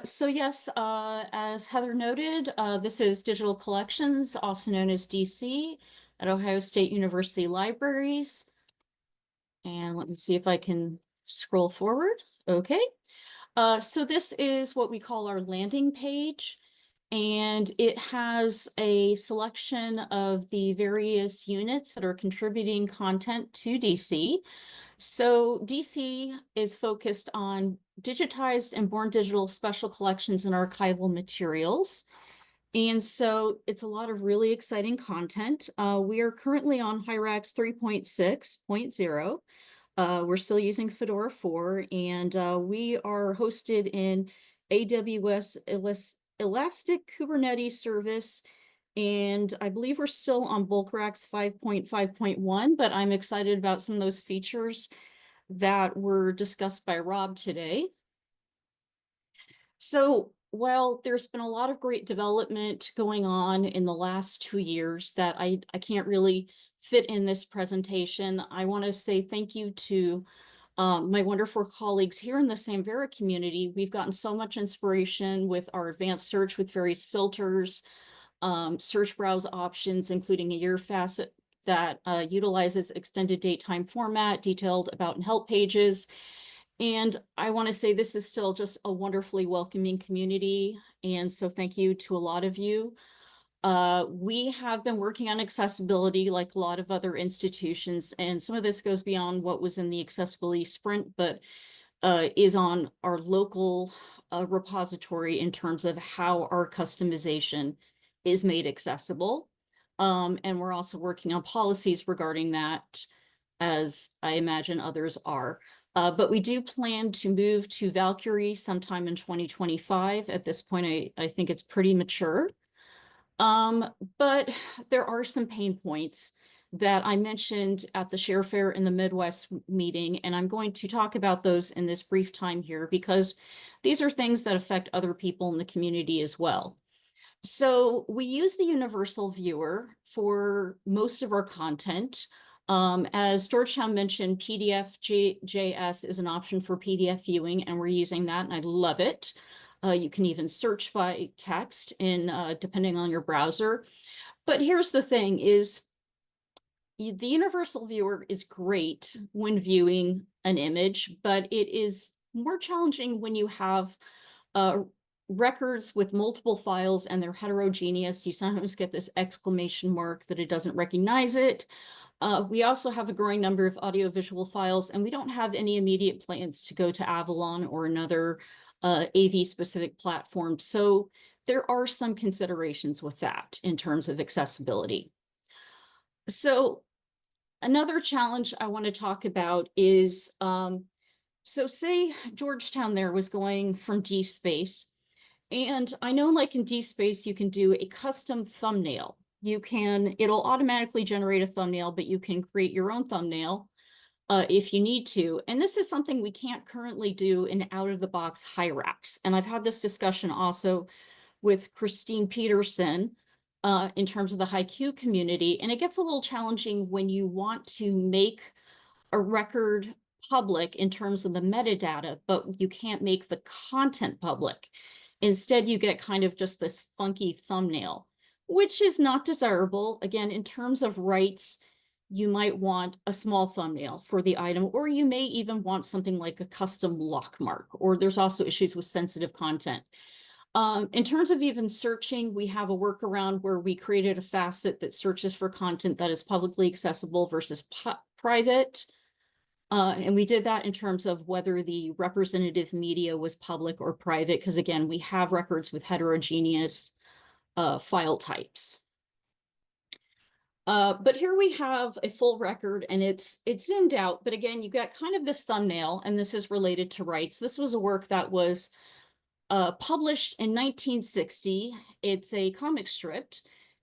So yes, as Heather noted, this is Digital Collections, also known as DC, at Ohio State University Libraries. And let me see if I can scroll forward. Okay. So this is what we call our landing page, and it has a selection of the various units that are contributing content to DC. So DC is focused on digitized and born digital special collections and archival materials. And so it's a lot of really exciting content. We are currently on Hyrax 3.6.0. We're still using Fedora 4, and we are hosted in AWS Elastic Kubernetes Service. And I believe we're still on Bulk Racks 5.5.1, but I'm excited about some of those features that were discussed by Rob today. So while there's been a lot of great development going on in the last 2 years that I can't really fit in this presentation, I want to say thank you to my wonderful colleagues here in the Samvera community. We've gotten so much inspiration with our advanced search with various filters, search browse options, including a year facet that utilizes extended date time format, detailed about and help pages. And I want to say this is still just a wonderfully welcoming community. And so thank you to a lot of you. We have been working on accessibility like a lot of other institutions, and some of this goes beyond what was in the accessibility sprint, but is on our local repository in terms of how our customization is made accessible. And we're also working on policies regarding that, as I imagine others are. But we do plan to move to Valkyrie sometime in 2025. At this point, I think it's pretty mature. But there are some pain points that I mentioned at the Share Fair in the Midwest meeting, and I'm going to talk about those in this brief time here because these are things that affect other people in the community as well. So we use the Universal Viewer for most of our content. As Georgetown mentioned, PDF.js is an option for PDF viewing, and we're using that, and I love it. You can even search by text depending on your browser. But here's the thing is the Universal Viewer is great when viewing an image, but it is more challenging when you have records with multiple files and they're heterogeneous. You sometimes get this exclamation mark that it doesn't recognize it. We also have a growing number of audiovisual files, and we don't have any immediate plans to go to Avalon or another AV-specific platform. So there are some considerations with that in terms of accessibility. So another challenge I want to talk about is, so say Georgetown there was going from DSpace, and I know like in DSpace, you can do a custom thumbnail. It'll automatically generate a thumbnail, but you can create your own thumbnail if you need to. And this is something we can't currently do in out-of-the-box Hyrax. And I've had this discussion also with Christine Peterson in terms of the HiQ community. And it gets a little challenging when you want to make a record public in terms of the metadata, but you can't make the content public. Instead, you get kind of just this funky thumbnail, which is not desirable. Again, in terms of rights, you might want a small thumbnail for the item, or you may even want something like a custom lock mark, or there's also issues with sensitive content. In terms of even searching, we have a workaround where we created a facet that searches for content that is publicly accessible versus private. And we did that in terms of whether the representative media was public or private, because again, we have records with heterogeneous file types. But here we have a full record, and it's zoomed out. But again, you got kind of this thumbnail, and this is related to rights. This was a work that was published in 1960. It's a comic strip.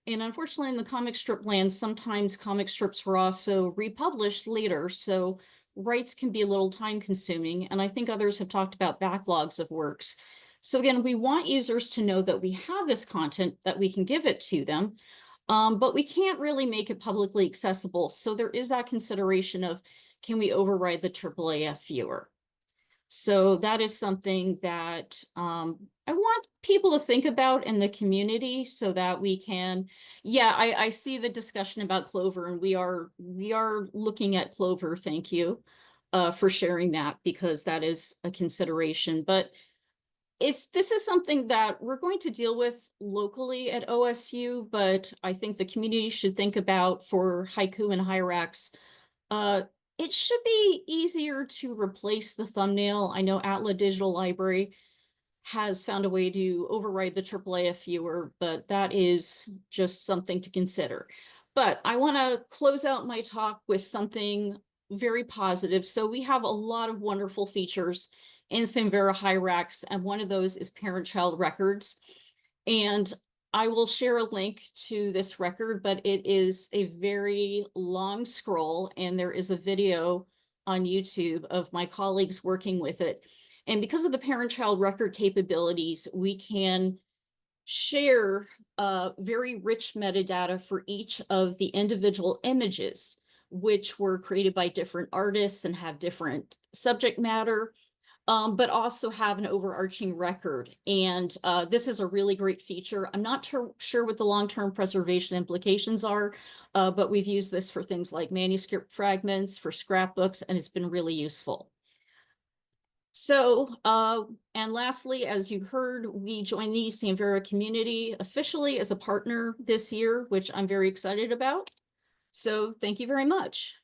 And unfortunately, in the comic strip land, sometimes comic strips were also republished later. So rights can be a little time consuming. And I think others have talked about backlogs of works. So again, we want users to know that we have this content, that we can give it to them, but we can't really make it publicly accessible. So there is that consideration of, can we override the AAAF viewer? So that is something that I want people to think about in the community so that we can, yeah, I see the discussion about clover, and we are looking at clover. Thank you for sharing that, because that is a consideration. But this is something that we're going to deal with locally at OSU, but I think the community should think about for haiku and Hyrax. uh, it should be easier to replace the thumbnail. I know Atla Digital Library has found a way to override the AAA viewer, but that is just something to consider. But I want to close out my talk with something very positive. So we have a lot of wonderful features in Samvera Hyrax, and one of those is parent-child records. And I will share a link to this record, but it is a very long scroll, and there is a video on YouTube of my colleagues working with it. And because of the parent-child record capabilities, we can share very rich metadata for each of the individual images, which were created by different artists and have different subject matter, but also have an overarching record. And this is a really great feature. I'm not sure what the long-term preservation implications are, but we've used this for things like manuscript fragments, for scrapbooks, and it's been really useful. So, and lastly, as you heard, we joined the Samvera Community officially as a partner this year, which I'm very excited about. So thank you very much.